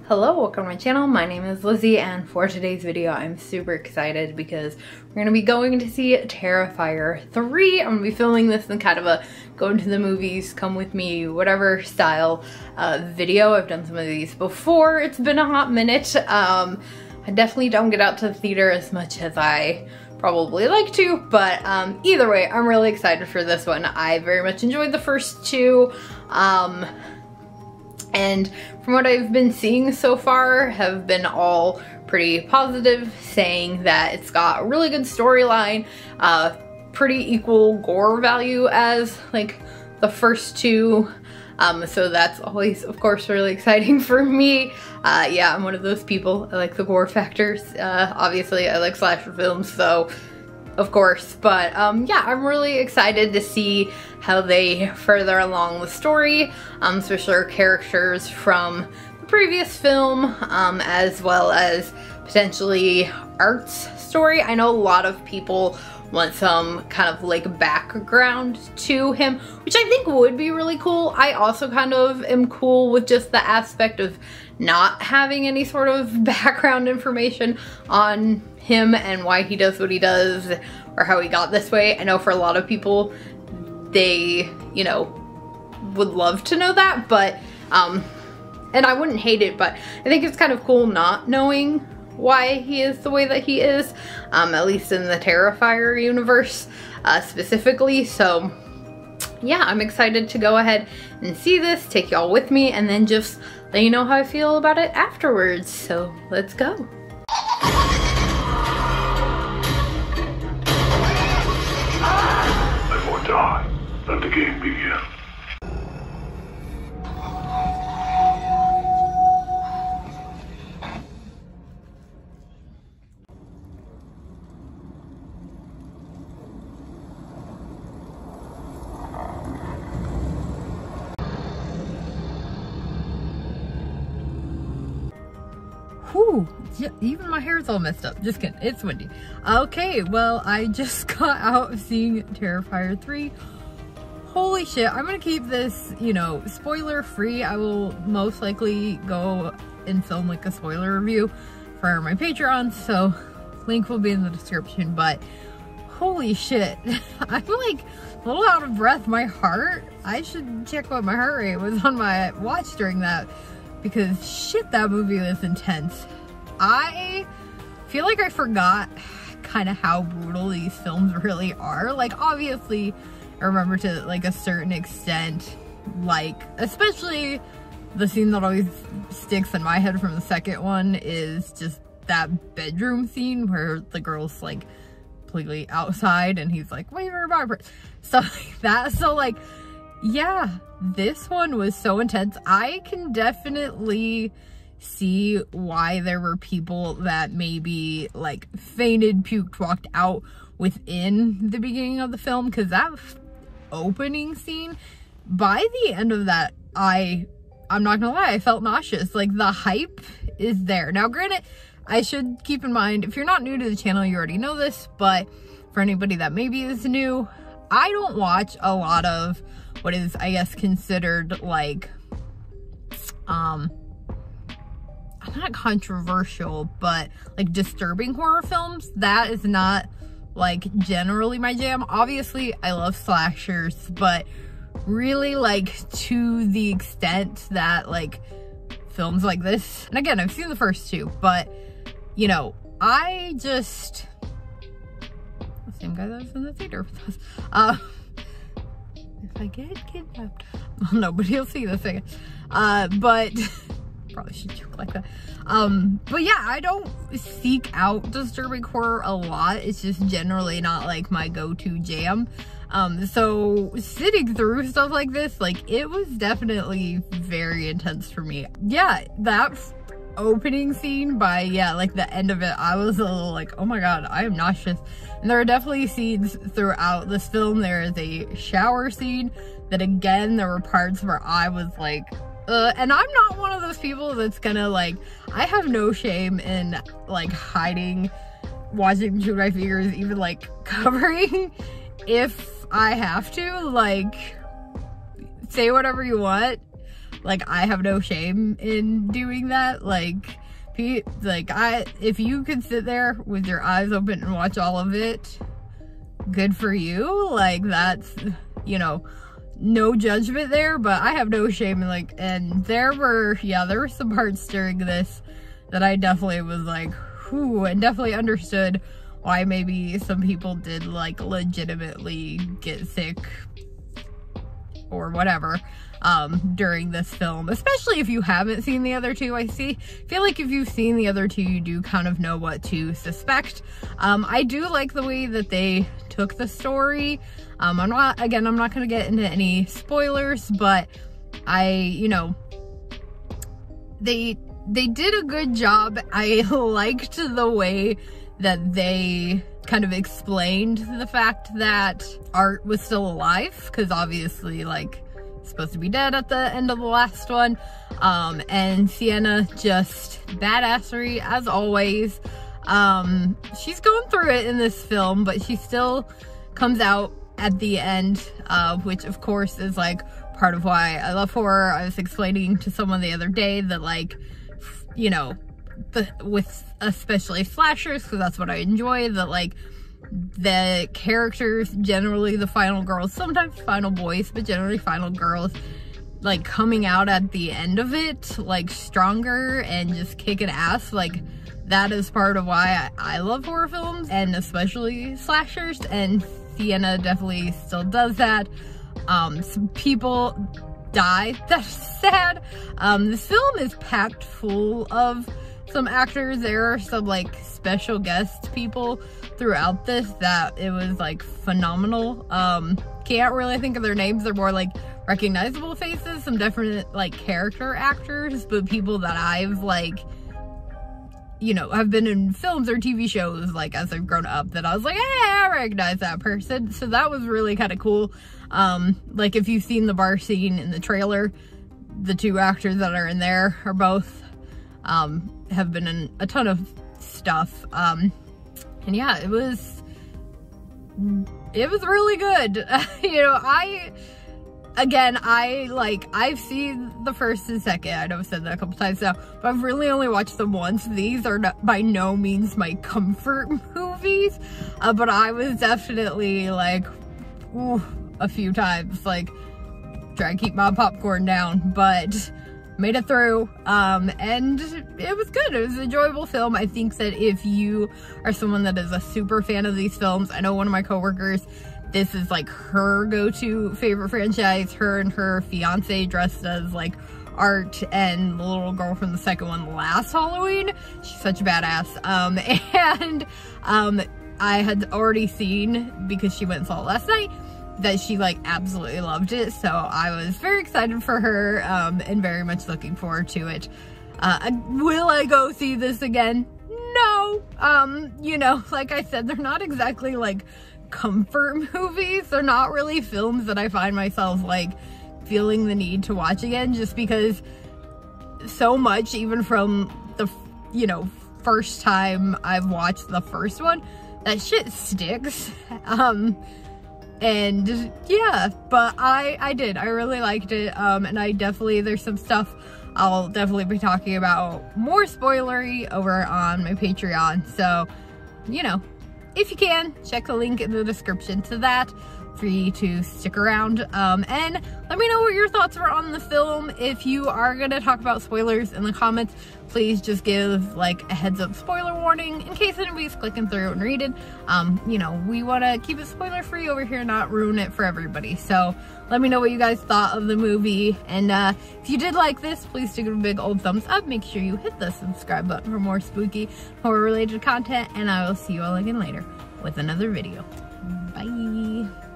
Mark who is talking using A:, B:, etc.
A: Hello, welcome to my channel. My name is Lizzie, and for today's video I'm super excited because we're going to be going to see Terrifier 3. I'm going to be filming this in kind of a go into the movies, come with me, whatever style video. I've done some of these before. It's been a hot minute. I definitely don't get out to the theater as much as I probably like to, but either way, I'm really excited for this one. I very much enjoyed the first two. And from what I've been seeing so far, have been all pretty positive, saying that it's got a really good storyline, pretty equal gore value as like the first two. So that's always, of course, really exciting for me. Yeah, I'm one of those people. I like the gore factors. Obviously, I like slasher films, so of course. But yeah, I'm really excited to see how they further along the story, especially characters from the previous film, as well as potentially Art's story. I know a lot of people want some kind of like background to him, which I think would be really cool. I also kind of am cool with just the aspect of not having any sort of background information on him and why he does what he does or how he got this way. I know for a lot of people they, you know, would love to know that, but and I wouldn't hate it, but I think it's kind of cool not knowing why he is the way that he is, at least in the Terrifier universe specifically. So yeah, I'm excited to go ahead and see this, take y'all with me, and then just let you know how I feel about it afterwards. So let's go.
B: I won't die. Let the game begin.
A: Whew, even my hair's all messed up. Just kidding, it's windy. Okay, well, I just got out of seeing Terrifier 3. Holy shit, I'm gonna keep this, you know, spoiler free. I will most likely go and film like a spoiler review for my Patreon, so link will be in the description, but holy shit. I'm like a little out of breath. My heart, I should check what my heart rate was on my watch during that, because shit, that movie was intense. I feel like I forgot kind of how brutal these films really are. Like, obviously, I remember to like a certain extent, like, especially the scene that always sticks in my head from the second one is just that bedroom scene where the girl's like completely outside and he's like, wait for a barber, stuff like that. So like, yeah, this one was so intense. I can definitely see why there were people that maybe like fainted, puked, walked out within the beginning of the film, because that opening scene, by the end of that, I'm not gonna lie, I felt nauseous. Like, the hype is there. Now granted, I should keep in mind, if you're not new to the channel, you already know this, but for anybody that maybe is new, I don't watch a lot of what is, I guess, considered like, not controversial, but like disturbing horror films. That is not like generally my jam. Obviously, I love slashers, but really like to the extent that like films like this, and again, I've seen the first two, but you know, I just, the same guy that was in the theater with us, if I get kidnapped, well, nobody will see this thing, but probably should joke like that. But yeah, I don't seek out disturbing horror a lot. It's just generally not like my go-to jam. So sitting through stuff like this, like, it was definitely very intense for me. Yeah, that opening scene, by, yeah, like the end of it, I was a little like, oh my god, I am nauseous. And there are definitely scenes throughout this film. There is a shower scene that, again, there were parts where I was like, and I'm not one of those people that's gonna like, I have no shame in like hiding, watching between my fingers, even like covering if I have to, like, say whatever you want. like, I have no shame in doing that. If you could sit there with your eyes open and watch all of it, good for you. Like, that's, you know, no judgment there, but I have no shame. And there were some parts during this that I definitely was like, whew, and definitely understood why maybe some people did, like, legitimately get sick or whatever during this film, especially if you haven't seen the other two. I feel like if you've seen the other two, you do kind of know what to suspect. I do like the way that they took the story. I'm not gonna get into any spoilers, but you know, they did a good job. I liked the way that they kind of explained the fact that Art was still alive, because obviously, like, supposed to be dead at the end of the last one. And Sienna, just badassery as always. She's going through it in this film, but she still comes out at the end, which of course is like part of why I love horror. I was explaining to someone the other day that, like, you know, with especially slashers, because that's what I enjoy, that, like, the characters, generally the final girls, sometimes final boys, but generally final girls, like, coming out at the end of it, like, stronger and just kicking ass. Like, that is part of why I love horror films, and especially slashers, and Sienna definitely still does that. Some people die. That's sad. This film is packed full of some actors. There are some, like, special guest people throughout this that it was, like, phenomenal. Can't really think of their names. They're more, like, recognizable faces, some definite, like, character actors, but people that I've, like, you know, have been in films or TV shows, like, as I've grown up, that I was like, hey, I recognize that person. So that was really kind of cool. Like, if you've seen the bar scene in the trailer, the two actors that are in there are both, have been in a ton of stuff. And yeah, it was really good. You know, I've seen the first and second. I know I've said that a couple times now, but I've really only watched them once. These are by no means my comfort movies, but I was definitely, like, ooh, a few times, like, try to keep my popcorn down, but made it through, and it was good. It was an enjoyable film. I think that if you are someone that is a super fan of these films, I know one of my coworkers, this is, like, her go-to favorite franchise. Her and her fiance dressed as, like, Art and the little girl from the second one last Halloween. She's such a badass. And I had already seen, because she went and saw it last night, that she, like, absolutely loved it. So I was very excited for her, and very much looking forward to it. Will I go see this again? No. You know, like I said, they're not exactly, like, comfort movies. They're not really films that I find myself, like, feeling the need to watch again, just because so much, even from the, you know, first time I've watched the first one, that shit sticks. And yeah, but I really liked it. And I definitely, there's some stuff I'll definitely be talking about more spoilery over on my Patreon. So, you know, if you can, check the link in the description to that for you to stick around. And let me know what your thoughts were on the film. If you are gonna talk about spoilers in the comments, please just give, like, a heads up spoiler warning in case anybody's clicking through and reading. You know, we want to keep it spoiler free over here, not ruin it for everybody. So let me know what you guys thought of the movie. And if you did like this, please give it a big old thumbs up. Make sure you hit the subscribe button for more spooky horror related content. And I will see you all again later with another video. Bye.